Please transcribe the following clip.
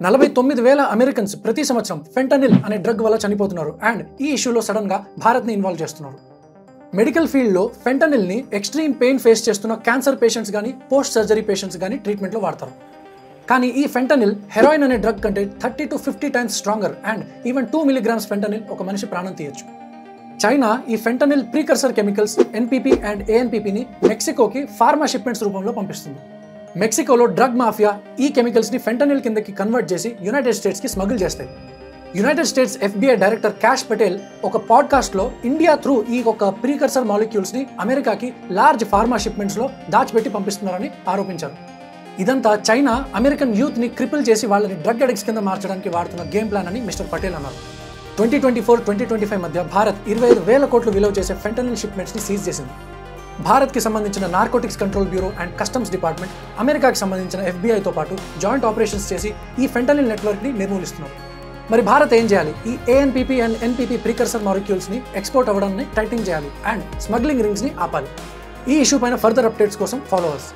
49,000 Americans ప్రతి సంవత్సరం fentanyl అనే డ్రగ్ వల్ల చనిపోతున్నారు. అండ్ ఈ ఇష్యూలో సడన్గా భారత్ని ఇన్వాల్వ్ చేస్తున్నారు. మెడికల్ ఫీల్డ్లో ఫెంటనిల్ని ఎక్స్ట్రీమ్ పెయిన్ ఫేస్ చేస్తున్న క్యాన్సర్ పేషెంట్స్ కానీ పోస్ట్ సర్జరీ పేషెంట్స్ కానీ ట్రీట్మెంట్లో వాడతారు. కానీ ఈ ఫెంటనిల్ హెరాయిన్ అనే డ్రగ్ కంటే 30 to 50 times stronger. And even 2 milligrams fentanyl ఒక మనిషి ప్రాణం తీయచ్చు. చైనా ఈ fentanyl precursor chemicals NPP and ఏఎన్పీపీని మెక్సికోకి ఫార్మా షిప్మెంట్స్ రూపంలో పంపిస్తుంది. మెక్సికోలో డ్రగ్ మాఫియా ఈ కెమికల్స్ని ఫెంటనిల్ కిందకి కన్వర్ట్ చేసి యునైటెడ్ స్టేట్స్కి స్మగుల్ చేస్తాయి. United States FBI director Kash Patel ఒక పాడ్కాస్ట్లో ఇండియా త్రూ ఈ ఒక ప్రీకర్సర్ మాలిక్యూల్స్ని అమెరికాకి లార్జ్ ఫార్మా షిప్మెంట్స్లో దాచిపెట్టి పంపిస్తున్నారని ఆరోపించారు. ఇదంతా చైనా అమెరికన్ యూత్ని క్రిపుల్ చేసి వాళ్ళని డ్రగ్ అడిక్ట్స్ కింద మార్చడానికి వాడుతున్న గేమ్ ప్లాన్ అని మిస్టర్ పటేల్ అన్నారు. 2024-2025 మధ్య భారత్ 25,000 కోట్లు విలువ చేసే ఫెంటనిల్ షిప్మెంట్స్ని సీజ్ చేసింది. భారత్కి సంబంధించిన narcotics control bureau and customs department అమెరికాకి సంబంధించిన FBIతో పాటు జాయింట్ ఆపరేషన్స్ చేసి ఈ ఫెంటనిల్ నెట్వర్క్ని నిర్మూలిస్తున్నారు. మరి భారత్ ఏం చేయాలి? ఈ ANPP అండ్ NPP ప్రీకర్సర్ మాలిక్యూల్స్ని ఎక్స్పోర్ట్ అవ్వడాన్ని టైటింగ్ చేయాలి అండ్ స్మగ్లింగ్ రింగ్స్ని ఆపాలి. ఈ ఇష్యూ పైన ఫర్దర్ అప్డేట్స్ కోసం ఫాలో అవర్స్.